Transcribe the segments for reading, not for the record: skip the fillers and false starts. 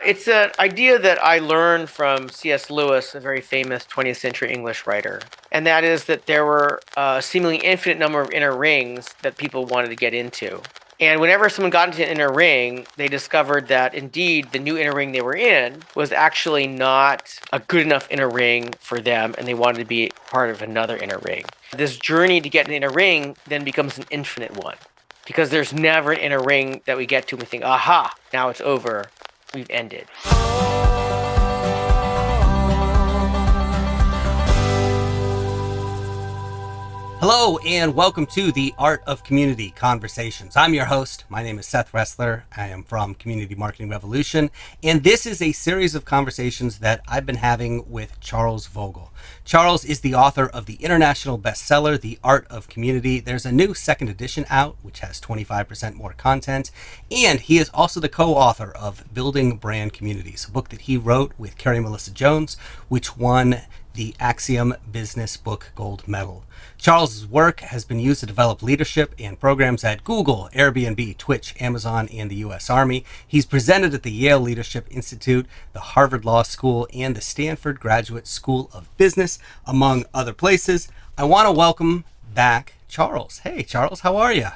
It's an idea that I learned from C.S. Lewis, a very famous 20th century English writer. And that is that there were a seemingly infinite number of inner rings that people wanted to get into. And whenever someone got into an inner ring, they discovered that indeed the new inner ring they were in was actually not a good enough inner ring for them, and they wanted to be part of another inner ring. This journey to get an inner ring then becomes an infinite one, because there's never an inner ring that we get to and we think, aha, now it's over, we've ended. Hello and welcome to the Art of Community Conversations. I'm your host. My name is Seth Resler. I am from Community Marketing Revolution, and this is a series of conversations that I've been having with Charles Vogl. Charles is the author of the international bestseller, The Art of Community. There's a new second edition out, which has 25% more content, and he is also the co-author of Building Brand Communities, a book that he wrote with Carrie Melissa Jones, which won the Axiom Business Book Gold Medal. Charles's work has been used to develop leadership and programs at Google, Airbnb, Twitch, Amazon, and the U.S. Army. He's presented at the Yale Leadership Institute, the Harvard Law School, and the Stanford Graduate School of Business, among other places. I want to welcome back Charles. Hey, Charles, how are you?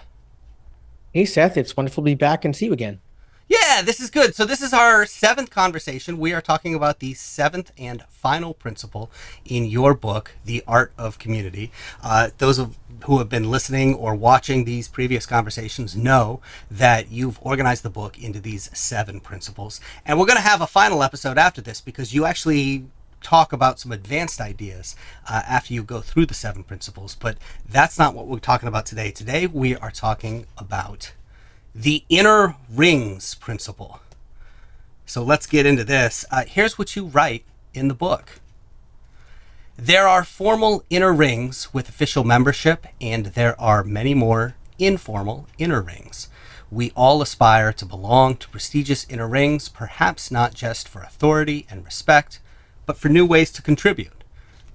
Hey, Seth, it's wonderful to be back and see you again. Yeah, this is good. So this is our seventh conversation. We are talking about the seventh and final principle in your book, The Art of Community. Those who have been listening or watching these previous conversations know that you've organized the book into these 7 principles. And we're going to have a final episode after this because you actually talk about some advanced ideas after you go through the 7 principles. But that's not what we're talking about today. Today we are talking about the inner rings principle. So let's get into this. Here's what you write in the book. There are formal inner rings with official membership, and there are many more informal inner rings. We all aspire to belong to prestigious inner rings, perhaps not just for authority and respect, but for new ways to contribute.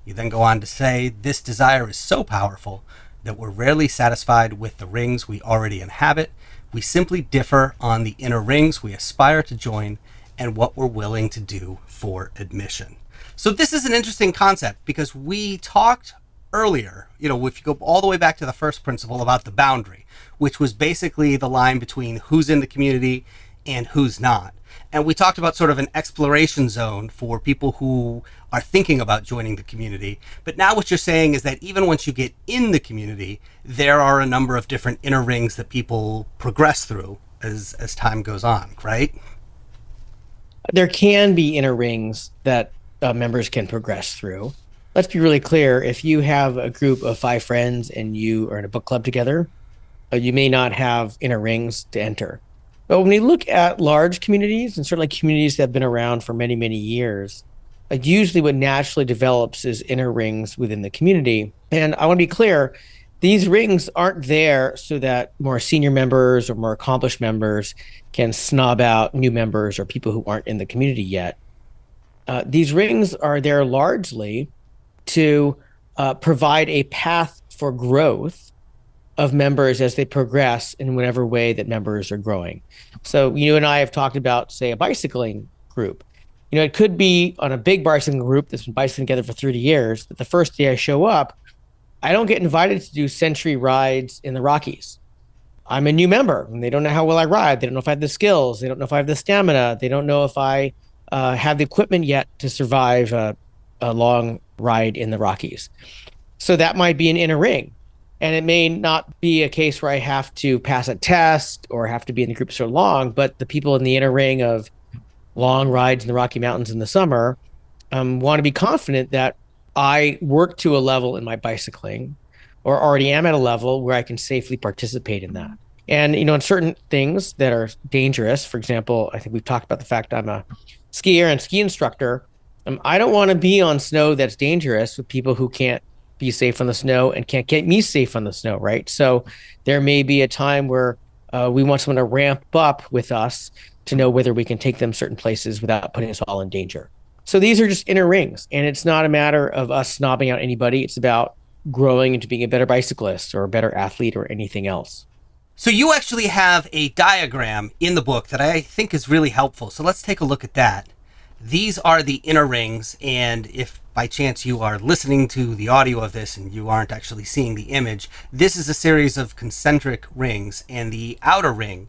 You then go on to say, this desire is so powerful that we're rarely satisfied with the rings we already inhabit. We simply differ on the inner rings we aspire to join and what we're willing to do for admission. So this is an interesting concept because we talked earlier, if you go all the way back to the first principle about the boundary, which was basically the line between who's in the community and who's not. And we talked about sort of an exploration zone for people who are thinking about joining the community. But now what you're saying is that even once you get in the community, there are a number of different inner rings that people progress through as time goes on, right? There can be inner rings that members can progress through. Let's be really clear. If you have a group of 5 friends and you are in a book club together, you may not have inner rings to enter. But when we look at large communities, and certainly communities that have been around for many, many years, usually what naturally develops is inner rings within the community. And I want to be clear, these rings aren't there so that more senior members or more accomplished members can snob out new members or people who aren't in the community yet. These rings are there largely to provide a path for growth of members as they progress in whatever way that members are growing. So you and I have talked about, say, a bicycling group. It could be on a big bicycling group that's been bicycling together for 30 years, that the first day I show up, I don't get invited to do century rides in the Rockies. I'm a new member, and they don't know how well I ride. They don't know if I have the skills. They don't know if I have the stamina. They don't know if I have the equipment yet to survive a long ride in the Rockies. So that might be an inner ring. And it may not be a case where I have to pass a test or have to be in the group so long, but the people in the inner ring of long rides in the Rocky Mountains in the summer want to be confident that I work to a level in my bicycling or already am at a level where I can safely participate in that. And, in certain things that are dangerous, for example, I think we've talked about the fact I'm a skier and ski instructor. I don't want to be on snow that's dangerous with people who can't be safe on the snow and can't get me safe on the snow, right? So there may be a time where we want someone to ramp up with us to know whether we can take them certain places without putting us all in danger. So these are just inner rings, and it's not a matter of us snobbing out anybody. It's about growing into being a better bicyclist or a better athlete or anything else. So you actually have a diagram in the book that I think is really helpful. So let's take a look at that. These are the inner rings, and if by chance you are listening to the audio of this and you aren't actually seeing the image, this is a series of concentric rings, and the outer ring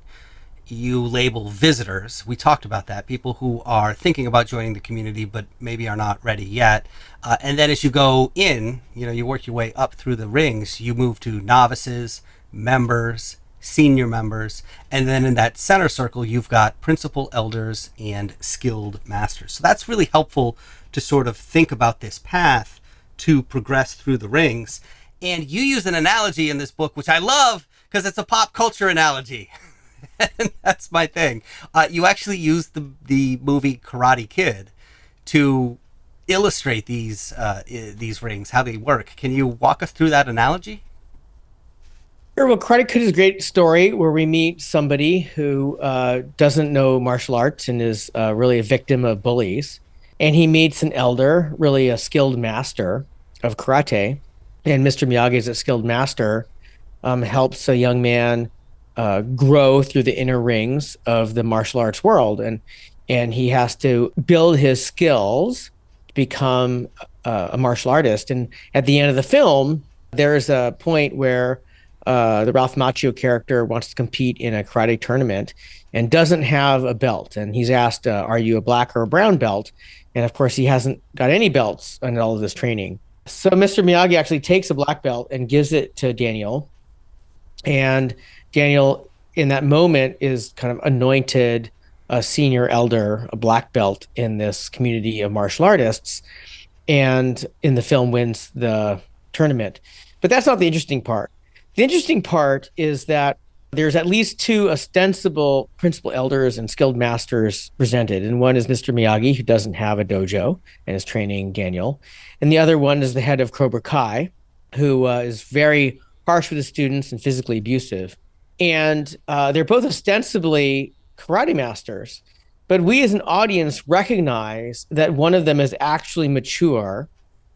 you label visitors. We talked about that. People who are thinking about joining the community but maybe are not ready yet. And then as you go in, you work your way up through the rings, you move to novices, members, senior members, and then in that center circle, you've got principal elders and skilled masters. So that's really helpful to sort of think about this path to progress through the rings. And you use an analogy in this book, which I love because it's a pop culture analogy. And that's my thing. You actually use the movie Karate Kid to illustrate these rings, how they work. Can you walk us through that analogy? Sure. Well, Karate Kid is a great story where we meet somebody who doesn't know martial arts and is really a victim of bullies. And he meets an elder, really a skilled master of karate. And Mr. Miyagi is a skilled master, helps a young man grow through the inner rings of the martial arts world. And he has to build his skills to become a martial artist. And at the end of the film, there's a point where the Ralph Macchio character wants to compete in a karate tournament and doesn't have a belt. And he's asked, are you a black or a brown belt? And of course, he hasn't got any belts in all of this training. So Mr. Miyagi actually takes a black belt and gives it to Daniel. And Daniel, in that moment, is kind of anointed a senior elder, a black belt in this community of martial artists. And in the film, wins the tournament. But that's not the interesting part. The interesting part is that there's at least two ostensible principal elders and skilled masters presented. And one is Mr. Miyagi, who doesn't have a dojo and is training Daniel. And the other one is the head of Cobra Kai, who is very harsh with the students and physically abusive. And they're both ostensibly karate masters. But we as an audience recognize that one of them is actually mature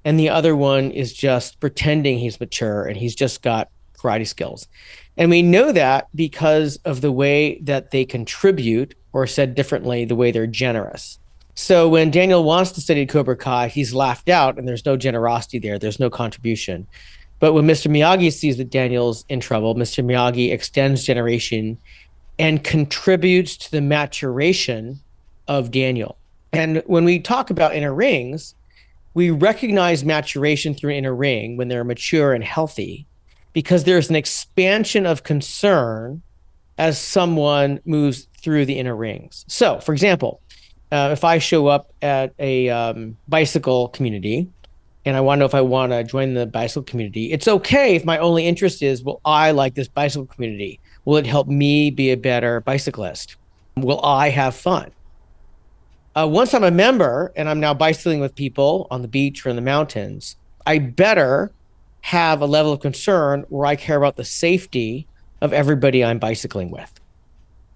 and the other one is just pretending he's mature and he's just got karate skills. And we know that because of the way that they contribute, or said differently, the way they're generous. So when Daniel wants to study Cobra Kai, he's laughed out and there's no generosity there. There's no contribution. But when Mr. Miyagi sees that Daniel's in trouble, Mr. Miyagi extends generation and contributes to the maturation of Daniel. And when we talk about inner rings, we recognize maturation through inner ring when they're mature and healthy, because there's an expansion of concern as someone moves through the inner rings. So, for example, if I show up at a bicycle community and I want to know if I want to join the bicycle community, it's okay if my only interest is, will I like this bicycle community? Will it help me be a better bicyclist? Will I have fun? Once I'm a member and I'm now bicycling with people on the beach or in the mountains, I better have a level of concern where I care about the safety of everybody I'm bicycling with.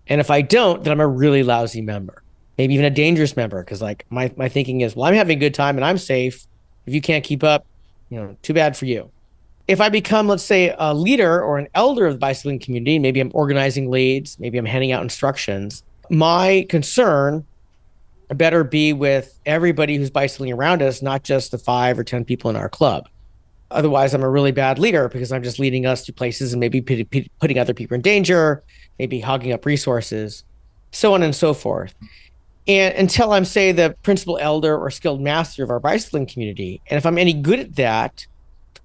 And if I don't, then I'm a really lousy member, maybe even a dangerous member, because like my thinking is, well, I'm having a good time and I'm safe. If you can't keep up, too bad for you. If I become, let's say, a leader or an elder of the bicycling community, maybe I'm organizing leads, maybe I'm handing out instructions, my concern better be with everybody who's bicycling around us, not just the 5 or 10 people in our club. Otherwise, I'm a really bad leader because I'm just leading us to places and maybe putting other people in danger, maybe hogging up resources, so on and so forth. And until I'm, say, the principal elder or skilled master of our bicycling community, and if I'm any good at that,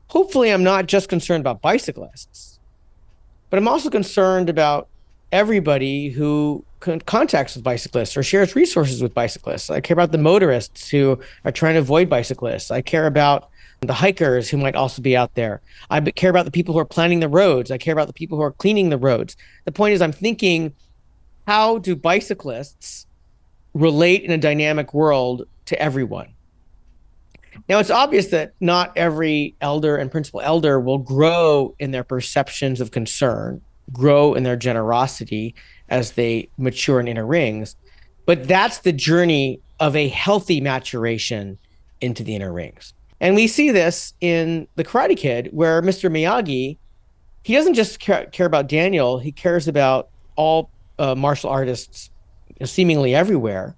hopefully I'm not just concerned about bicyclists, but I'm also concerned about everybody who contacts with bicyclists or shares resources with bicyclists. I care about the motorists who are trying to avoid bicyclists. I care about the hikers who might also be out there. I care about the people who are planning the roads. I care about the people who are cleaning the roads. The point is, I'm thinking, how do bicyclists relate in a dynamic world to everyone? Now, it's obvious that not every elder and principal elder will grow in their perceptions of concern, grow in their generosity as they mature in inner rings. But that's the journey of a healthy maturation into the inner rings. And we see this in The Karate Kid, where Mr. Miyagi he doesn't just care about Daniel, he cares about all martial artists seemingly everywhere.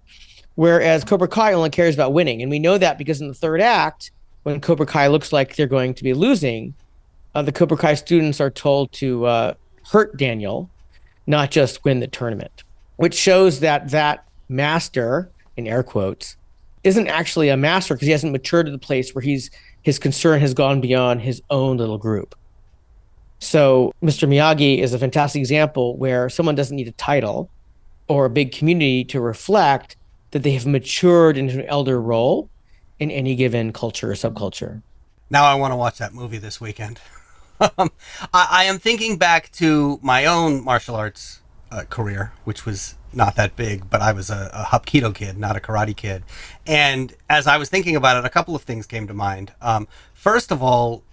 Whereas Cobra Kai only cares about winning. And we know that because in the third act, when Cobra Kai looks like they're going to be losing, the Cobra Kai students are told to hurt Daniel, not just win the tournament, which shows that that master, in air quotes, isn't actually a master because he hasn't matured to the place where his concern has gone beyond his own little group. So Mr. Miyagi is a fantastic example where someone doesn't need a title or a big community to reflect that they have matured into an elder role in any given culture or subculture. Now I want to watch that movie this weekend. I am thinking back to my own martial arts career, which was not that big, but I was a Hapkido kid, not a karate kid. And as I was thinking about it, a couple of things came to mind. First of all,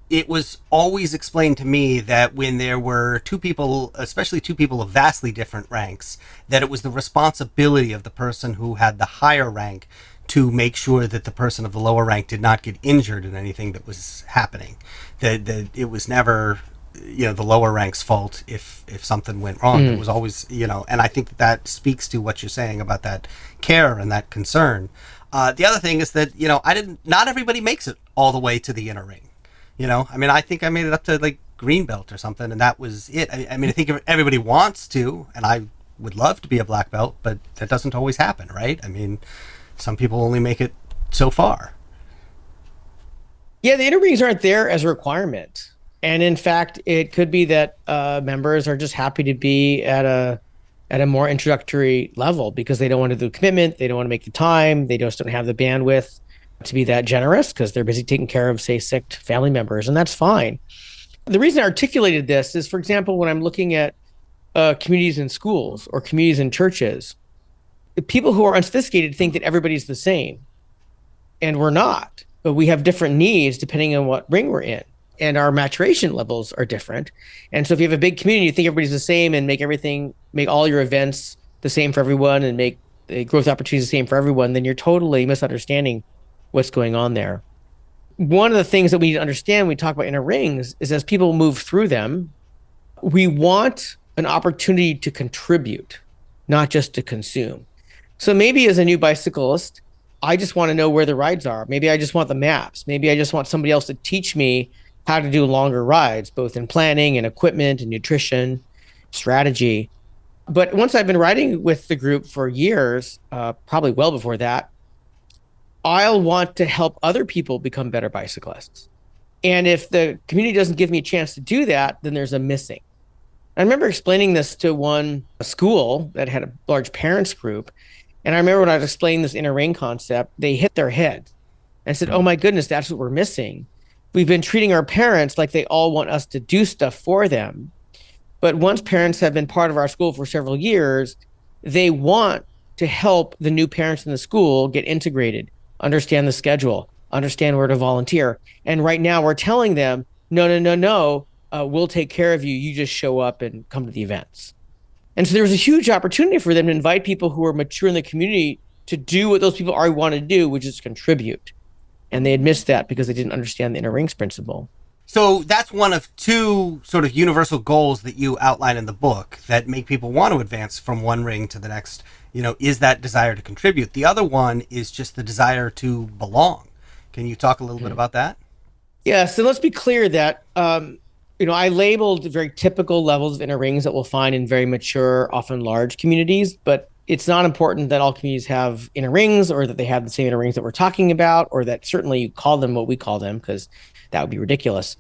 it was always explained to me that when there were two people, especially two people of vastly different ranks, that it was the responsibility of the person who had the higher rank to make sure that the person of the lower rank did not get injured in anything that was happening. That it was never, the lower rank's fault if something went wrong. It was always, and I think that speaks to what you're saying about that care and that concern. The other thing is that, not everybody makes it all the way to the inner ring. I think I made it up to like green belt or something, and that was it. I think everybody wants to, and I would love to be a black belt, but that doesn't always happen, right? Some people only make it so far. Yeah, the inner rings aren't there as a requirement. And in fact, it could be that members are just happy to be at a more introductory level because they don't want to do commitment, they don't want to make the time, they just don't have the bandwidth to be that generous because they're busy taking care of, say, sick family members, and that's fine. The reason I articulated this is, for example, when I'm looking at communities in schools or communities in churches, people who are unsophisticated think that everybody's the same, and we're not. But we have different needs depending on what ring we're in, and our maturation levels are different. And so, if you have a big community, you think everybody's the same, and make all your events the same for everyone, and make the growth opportunities the same for everyone, then you're totally misunderstanding what's going on there. One of the things that we need to understand when we talk about inner rings is as people move through them, we want an opportunity to contribute, not just to consume. So maybe as a new bicyclist, I just want to know where the rides are. Maybe I just want the maps. Maybe I just want somebody else to teach me how to do longer rides, both in planning and equipment and nutrition, strategy. But once I've been riding with the group for years, probably well before that, I'll want to help other people become better bicyclists. And if the community doesn't give me a chance to do that, then there's a missing. I remember explaining this to one school that had a large parents group. And I remember when I was explaining this inner ring concept, they hit their head and said, oh my goodness, that's what we're missing. We've been treating our parents like they all want us to do stuff for them. But once parents have been part of our school for several years, they want to help the new parents in the school get integrated, understand the schedule, understand where to volunteer. And right now we're telling them, no, we'll take care of you. You just show up and come to the events. And so there was a huge opportunity for them to invite people who are mature in the community to do what those people already want to do, which is contribute. And they had missed that because they didn't understand the inner rings principle. So that's one of two sort of universal goals that you outline in the book that make people want to advance from one ring to the next, is that desire to contribute. The other one is just the desire to belong. Can you talk a little bit about that? Yeah, so let's be clear that, I labeled very typical levels of inner rings that we'll find in very mature, often large communities, but it's not important that all communities have inner rings or that they have the same inner rings that we're talking about, or that certainly you call them what we call them, because that would be ridiculous.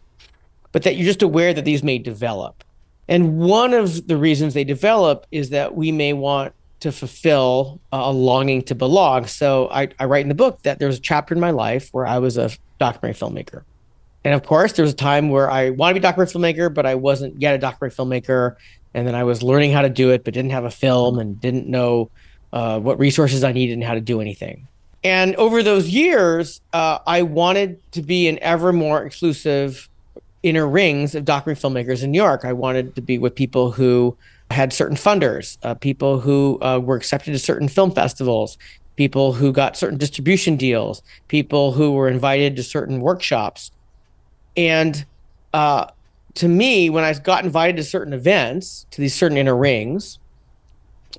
But that you're just aware that these may develop. And one of the reasons they develop is that we may want to fulfill a longing to belong. So I write in the book that there was a chapter in my life where I was a documentary filmmaker. And of course, there was a time where I wanted to be a documentary filmmaker, but I wasn't yet a documentary filmmaker. And then I was learning how to do it, but didn't have a film and didn't know what resources I needed and how to do anything. And over those years, I wanted to be in ever more exclusive inner rings of documentary filmmakers in New York. I wanted to be with people who had certain funders, people who were accepted to certain film festivals, people who got certain distribution deals, people who were invited to certain workshops. And to to me, when I got invited to certain events, to these certain inner rings,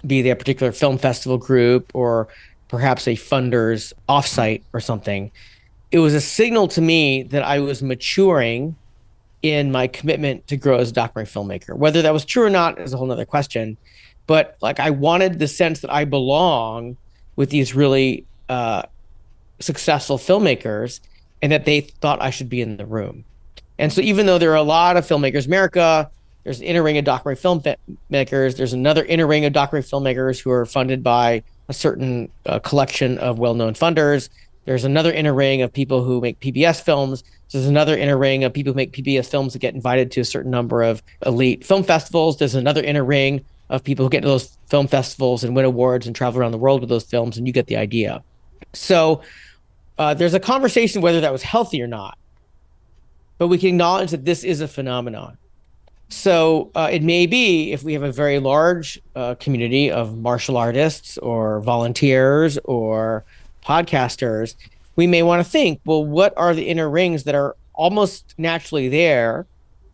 be they a particular film festival group or perhaps a funder's offsite or something, it was a signal to me that I was maturing in my commitment to grow as a documentary filmmaker. Whether that was true or not is a whole other question. But like I wanted the sense that I belong with these really successful filmmakers and that they thought I should be in the room. And so even though there are a lot of filmmakers, America, there's an inner ring of documentary filmmakers. There's another inner ring of documentary filmmakers who are funded by a certain collection of well-known funders. There's another inner ring of people who make PBS films. There's another inner ring of people who make PBS films that get invited to a certain number of elite film festivals. There's another inner ring of people who get to those film festivals and win awards and travel around the world with those films, and you get the idea. So there's a conversation whether that was healthy or not, but we can acknowledge that this is a phenomenon. So it may be if we have a very large community of martial artists or volunteers or podcasters, we may want to think, well, what are the inner rings that are almost naturally there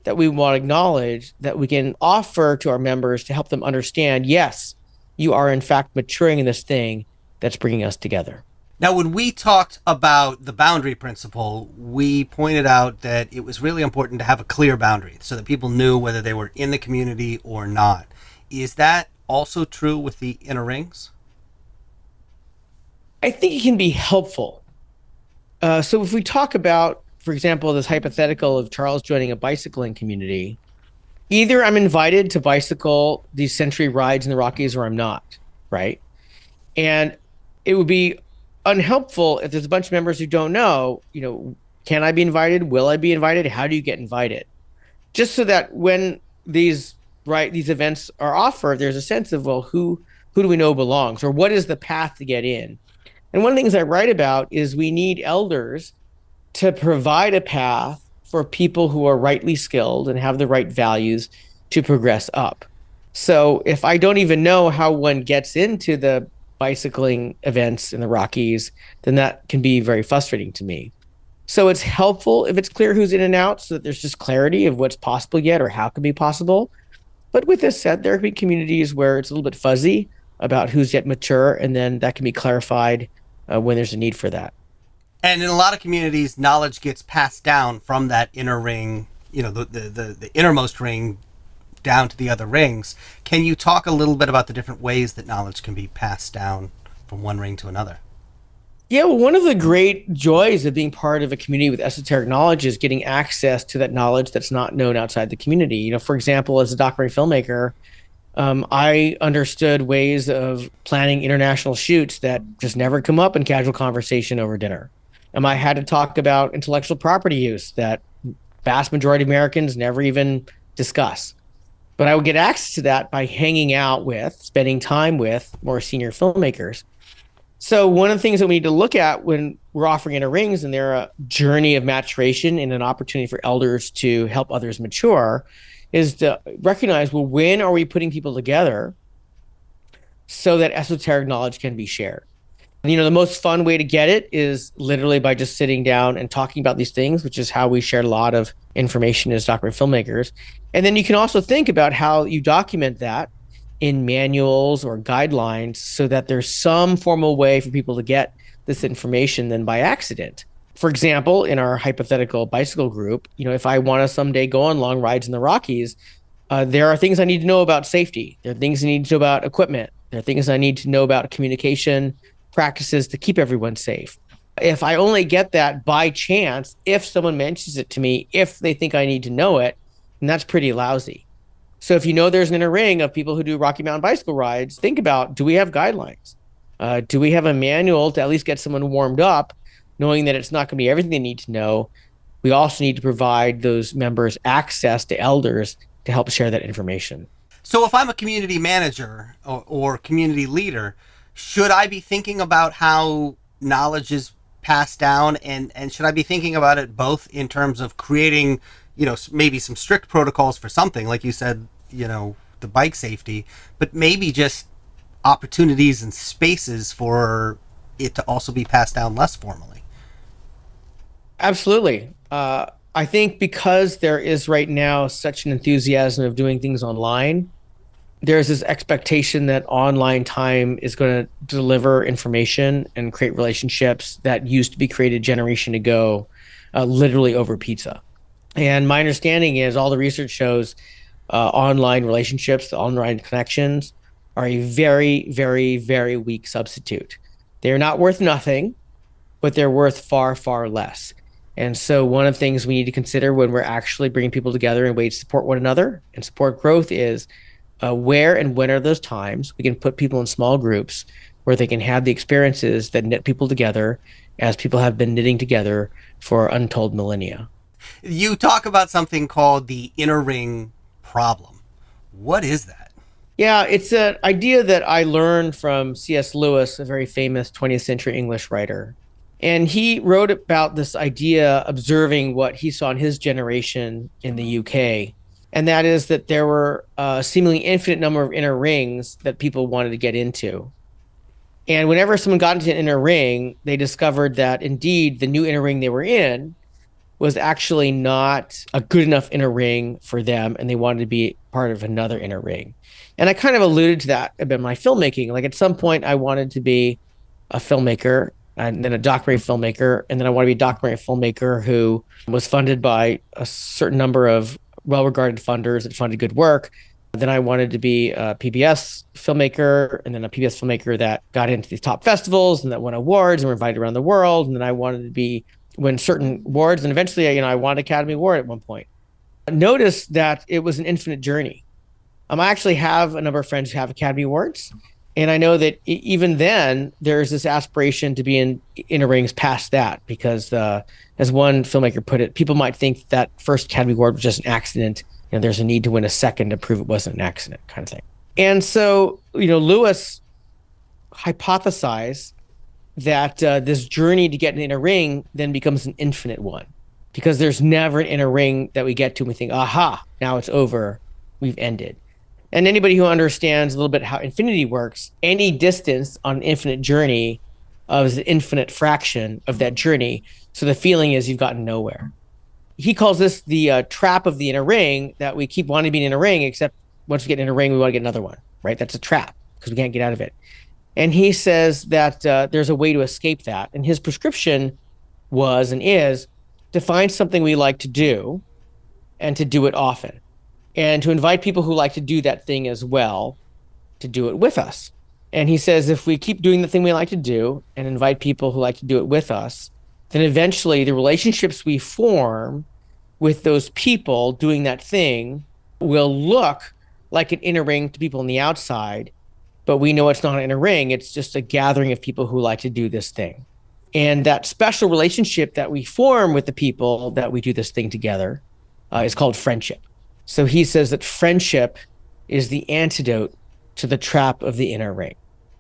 that we want to acknowledge that we can offer to our members to help them understand, yes, you are in fact maturing in this thing that's bringing us together. Now, when we talked about the boundary principle, we pointed out that it was really important to have a clear boundary so that people knew whether they were in the community or not. Is that also true with the inner rings? I think it can be helpful. So if we talk about, for example, this hypothetical of Charles joining a bicycling community, either I'm invited to bicycle these century rides in the Rockies or I'm not, right? And it would be unhelpful if there's a bunch of members who don't know, can I be invited? Will I be invited? How do you get invited? Just so that when these events are offered, there's a sense of, well, who do we know belongs, or what is the path to get in? And one of the things I write about is we need elders to provide a path for people who are rightly skilled and have the right values to progress up. So if I don't even know how one gets into the bicycling events in the Rockies, then that can be very frustrating to me. So it's helpful if it's clear who's in and out so that there's just clarity of what's possible yet or how it can be possible. But with this said, there can be communities where it's a little bit fuzzy about who's yet mature, and then that can be clarified when there's a need for that. And in a lot of communities, knowledge gets passed down from that inner ring, the innermost ring down to the other rings. Can you talk a little bit about the different ways that knowledge can be passed down from one ring to another? Yeah, well, one of the great joys of being part of a community with esoteric knowledge is getting access to that knowledge that's not known outside the community. For example, as a documentary filmmaker, I understood ways of planning international shoots that just never come up in casual conversation over dinner. I had to talk about intellectual property use that vast majority of Americans never even discuss. But I would get access to that by hanging out with, spending time with more senior filmmakers. So one of the things that we need to look at when we're offering inner rings and they're a journey of maturation and an opportunity for elders to help others mature is to recognize, well, when are we putting people together so that esoteric knowledge can be shared? The most fun way to get it is literally by just sitting down and talking about these things, which is how we share a lot of information as documentary filmmakers. And then you can also think about how you document that in manuals or guidelines so that there's some formal way for people to get this information than by accident. For example, in our hypothetical bicycle group, if I want to someday go on long rides in the Rockies, there are things I need to know about safety. There are things I need to know about equipment. There are things I need to know about communication practices to keep everyone safe. If I only get that by chance, if someone mentions it to me, if they think I need to know it, then that's pretty lousy. So if there's an inner ring of people who do Rocky Mountain bicycle rides, think about, do we have guidelines? Do we have a manual to at least get someone warmed up, knowing that it's not going to be everything they need to know? We also need to provide those members access to elders to help share that information. So if I'm a community manager or community leader, should I be thinking about how knowledge is passed down, and should I be thinking about it both in terms of creating, maybe some strict protocols for something, like you said, the bike safety, but maybe just opportunities and spaces for it to also be passed down less formally? Absolutely. I think because there is right now such an enthusiasm of doing things online, there's this expectation that online time is going to deliver information and create relationships that used to be created a generation ago, literally over pizza. And my understanding is all the research shows online relationships, the online connections are a very, very, very weak substitute. They're not worth nothing, but they're worth far, far less. And so, one of the things we need to consider when we're actually bringing people together in ways to support one another and support growth is where and when are those times we can put people in small groups where they can have the experiences that knit people together as people have been knitting together for untold millennia. You talk about something called the inner ring problem. What is that? Yeah, it's an idea that I learned from C.S. Lewis, a very famous 20th century English writer. And he wrote about this idea, observing what he saw in his generation in the UK. And that is that there were a seemingly infinite number of inner rings that people wanted to get into. And whenever someone got into an inner ring, they discovered that indeed the new inner ring they were in was actually not a good enough inner ring for them, and they wanted to be part of another inner ring. And I kind of alluded to that about my filmmaking. Like at some point, I wanted to be a filmmaker and then a documentary filmmaker. And then I want to be a documentary filmmaker who was funded by a certain number of well-regarded funders that funded good work. Then I wanted to be a PBS filmmaker and then a PBS filmmaker that got into these top festivals and that won awards and were invited around the world. And then I wanted to be win certain awards. And eventually, I won an Academy Award at one point. Notice that it was an infinite journey. I actually have a number of friends who have Academy Awards. And I know that even then, there's this aspiration to be in inner rings past that, because as one filmmaker put it, people might think that first Academy Award was just an accident. There's a need to win a second to prove it wasn't an accident, kind of thing. And so, Lewis hypothesized that this journey to get an inner ring then becomes an infinite one, because there's never an inner ring that we get to and we think, aha, now it's over, we've ended. And anybody who understands a little bit how infinity works, any distance on an infinite journey is an infinite fraction of that journey. So the feeling is you've gotten nowhere. He calls this the trap of the inner ring, that we keep wanting to be in a ring, except once we get in a ring, we want to get another one, right? That's a trap because we can't get out of it. And he says that there's a way to escape that. And his prescription was and is to find something we like to do and to do it often, and to invite people who like to do that thing as well to do it with us. And he says if we keep doing the thing we like to do and invite people who like to do it with us, then eventually the relationships we form with those people doing that thing will look like an inner ring to people on the outside, but we know it's not an inner ring. It's just a gathering of people who like to do this thing. And that special relationship that we form with the people that we do this thing together is called friendship. So he says that friendship is the antidote to the trap of the inner ring.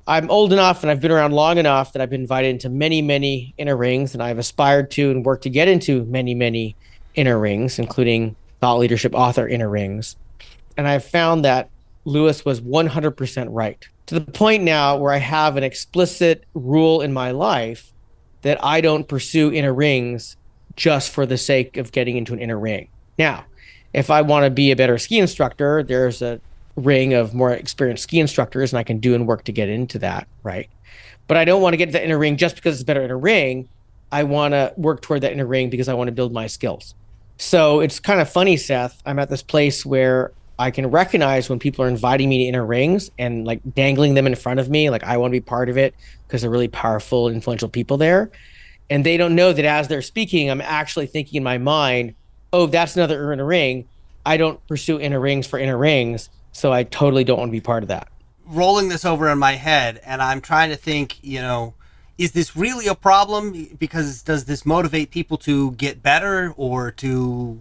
I'm old enough and I've been around long enough that I've been invited into many, many inner rings, and I've aspired to and worked to get into many, many inner rings, including thought leadership author inner rings. And I've found that Lewis was 100% right, to the point now where I have an explicit rule in my life that I don't pursue inner rings just for the sake of getting into an inner ring. Now, if I want to be a better ski instructor, there's a ring of more experienced ski instructors, and I can do and work to get into that, right? But I don't want to get to the inner ring just because it's better inner ring. I want to work toward that inner ring because I want to build my skills. So it's kind of funny, Seth. I'm at this place where I can recognize when people are inviting me to inner rings and like dangling them in front of me, like I want to be part of it because they're really powerful, influential people there. And they don't know that as they're speaking, I'm actually thinking in my mind, oh, that's another inner ring. I don't pursue inner rings for inner rings, so I totally don't want to be part of that. Rolling this over in my head, and I'm trying to think, is this really a problem? Because does this motivate people to get better or to,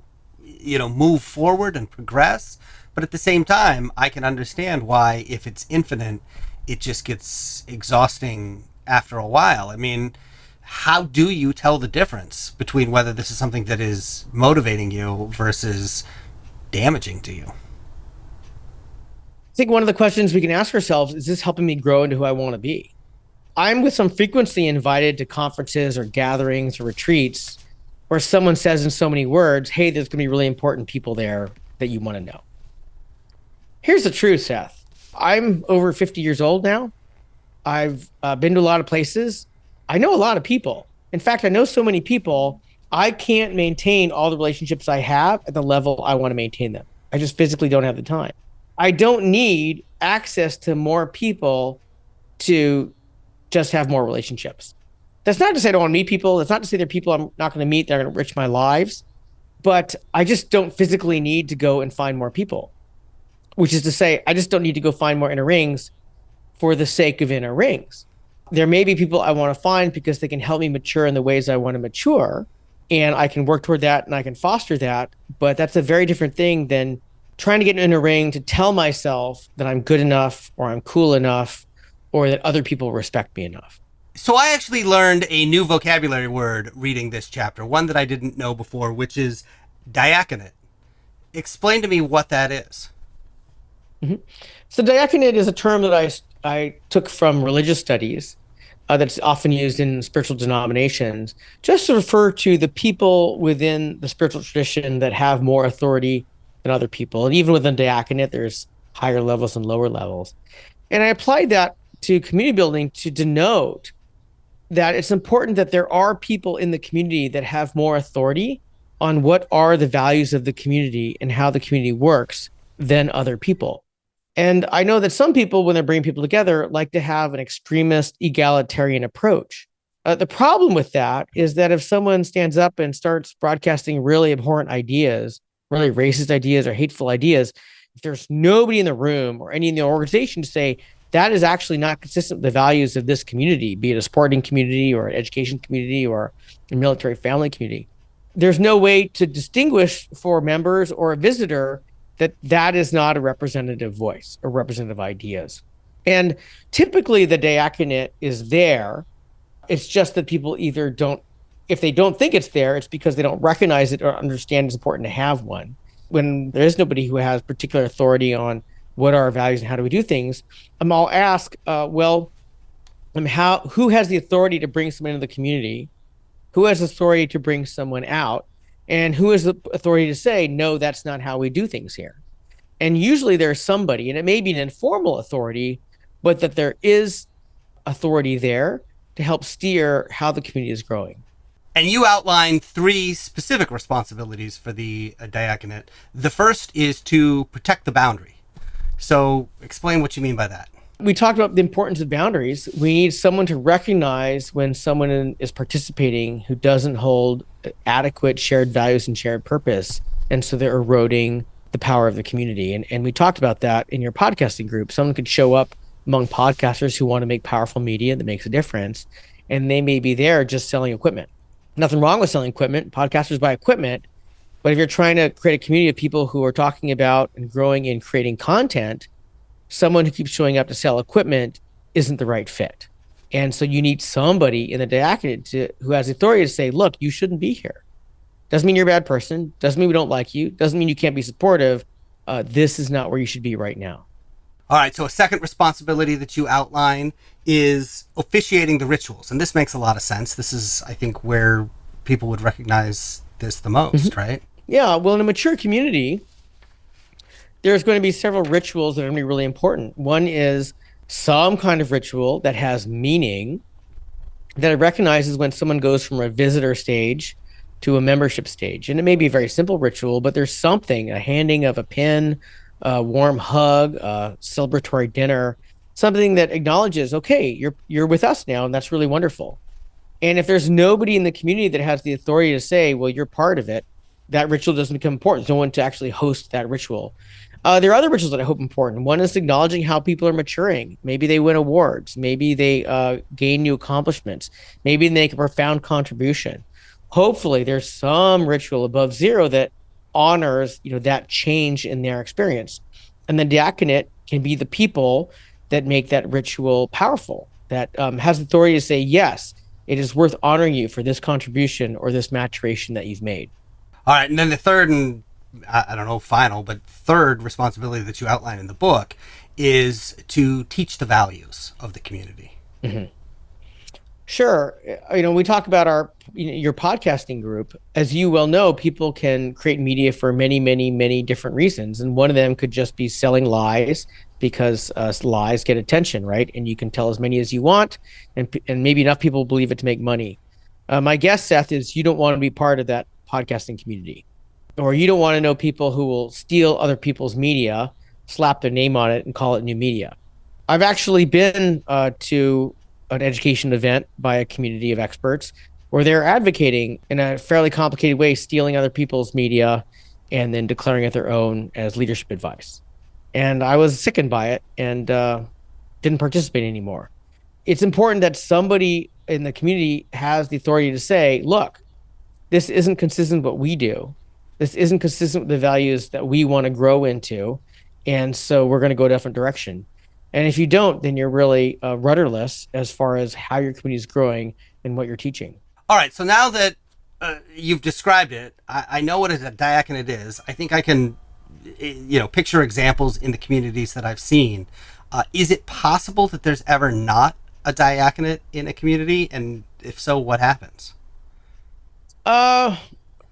move forward and progress? But at the same time, I can understand why, if it's infinite, it just gets exhausting after a while. I mean, how do you tell the difference between whether this is something that is motivating you versus damaging to you? I think one of the questions we can ask ourselves is this helping me grow into who I want to be? I'm with some frequency invited to conferences or gatherings or retreats or someone says in so many words, hey, there's going to be really important people there that you want to know. Here's the truth, Seth. I'm over 50 years old now. I've been to a lot of places. I know a lot of people. In fact, I know so many people, I can't maintain all the relationships I have at the level I want to maintain them. I just physically don't have the time. I don't need access to more people to just have more relationships. That's not to say I don't want to meet people. That's not to say there are people I'm not going to meet that are going to enrich my lives. But I just don't physically need to go and find more people, which is to say, I just don't need to go find more inner rings for the sake of inner rings. There may be people I want to find because they can help me mature in the ways I want to mature. And I can work toward that and I can foster that. But that's a very different thing than trying to get in a ring to tell myself that I'm good enough or I'm cool enough or that other people respect me enough. So I actually learned a new vocabulary word reading this chapter, one that I didn't know before, which is diaconate. Explain to me what that is. Mm-hmm. So diaconate is a term that I took from religious studies that's often used in spiritual denominations, just to refer to the people within the spiritual tradition that have more authority than other people. And even within diaconate, there's higher levels and lower levels. And I applied that to community building to denote that it's important that there are people in the community that have more authority on what are the values of the community and how the community works than other people. And I know that some people, when they're bringing people together, like to have an extremist egalitarian approach. The problem with that is that if someone stands up and starts broadcasting really abhorrent ideas, really racist ideas or hateful ideas, if there's nobody in the room or any in the organization to say, that is actually not consistent with the values of this community, be it a sporting community or an education community or a military family community. There's no way to distinguish for members or a visitor that that is not a representative voice or representative ideas. And typically the diaconate is there. It's just that people either don't, if they don't think it's there, it's because they don't recognize it or understand it's important to have one. When there is nobody who has particular authority on what are our values and how do we do things, I'll ask, who has the authority to bring someone into the community? Who has authority to bring someone out? And who has the authority to say, no, that's not how we do things here? And usually there's somebody, and it may be an informal authority, but that there is authority there to help steer how the community is growing. And you outline 3 specific responsibilities for the diaconate. The first is to protect the boundary. So explain what you mean by that. We talked about the importance of boundaries. We need someone to recognize when someone is participating who doesn't hold adequate shared values and shared purpose. And so they're eroding the power of the community. And we talked about that in your podcasting group. Someone could show up among podcasters who want to make powerful media that makes a difference. And they may be there just selling equipment. Nothing wrong with selling equipment. Podcasters buy equipment. But if you're trying to create a community of people who are talking about and growing and creating content, someone who keeps showing up to sell equipment isn't the right fit. And so you need somebody in the diaconate who has authority to say, look, you shouldn't be here. Doesn't mean you're a bad person. Doesn't mean we don't like you. Doesn't mean you can't be supportive. This is not where you should be right now. All right. So a second responsibility that you outline is officiating the rituals. And this makes a lot of sense. This is, I think, where people would recognize this the most, right? Yeah. Well, in a mature community, there's going to be several rituals that are going to be really important. One is some kind of ritual that has meaning, that it recognizes when someone goes from a visitor stage to a membership stage. And it may be a very simple ritual, but there's something, a handing of a pin, a warm hug, a celebratory dinner, something that acknowledges, okay, you're with us now, and that's really wonderful. And if there's nobody in the community that has the authority to say, well, you're part of it, that ritual doesn't become important. There's no one to actually host that ritual. There are other rituals that I hope are important. One is acknowledging how people are maturing. Maybe they win awards. Maybe they gain new accomplishments. Maybe they make a profound contribution. Hopefully, there's some ritual above zero that honors, that change in their experience. And the diaconate can be the people that make that ritual powerful, that has authority to say, yes, it is worth honoring you for this contribution or this maturation that you've made. All right. And then the third and I don't know, final, but third responsibility that you outline in the book is to teach the values of the community. Mm-hmm. Sure. We talk about your podcasting group. As you well know, people can create media for many, many, many different reasons. And one of them could just be selling lies because lies get attention, right? And you can tell as many as you want, and maybe enough people believe it to make money. My guess, Seth, is you don't want to be part of that podcasting community, or you don't want to know people who will steal other people's media, slap their name on it, and call it new media. I've actually been to an education event by a community of experts where they're advocating in a fairly complicated way, stealing other people's media and then declaring it their own as leadership advice. And I was sickened by it and didn't participate anymore. It's important that somebody in the community has the authority to say, look, this isn't consistent with what we do. This isn't consistent with the values that we want to grow into. And so we're going to go a different direction. And if you don't, then you're really rudderless as far as how your community is growing and what you're teaching. All right. So now that you've described it, I know what a diaconate is. I think I can, picture examples in the communities that I've seen. Is it possible that there's ever not a diaconate in a community? And if so, what happens? Uh,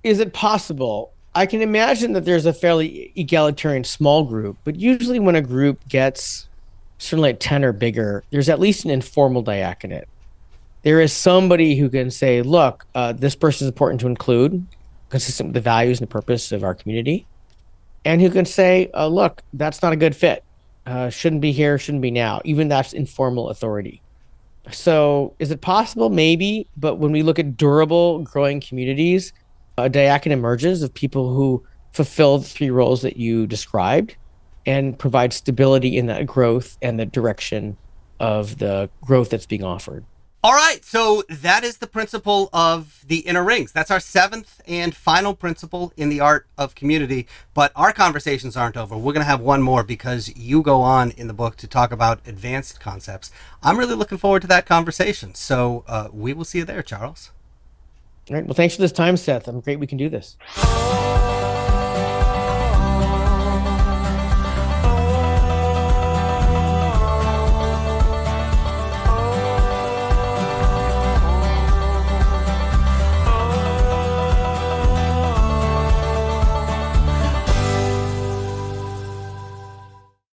is it possible? I can imagine that there's a fairly egalitarian small group, but usually when a group gets certainly like 10 or bigger, there's at least an informal diaconate. There is somebody who can say, look, this person is important to include, consistent with the values and the purpose of our community, and who can say, look, that's not a good fit. Shouldn't be here, shouldn't be now. Even that's informal authority. So is it possible? Maybe. But when we look at durable, growing communities, a diaconate emerges of people who fulfill the three roles that you described and provide stability in that growth and the direction of the growth that's being offered. All right, so that is the principle of the inner rings. That's our seventh and final principle in the art of community. But our conversations aren't over. We're going to have one more because you go on in the book to talk about advanced concepts. I'm really looking forward to that conversation. So we will see you there, Charles. All right. Well, thanks for this time, Seth. I'm great we can do this.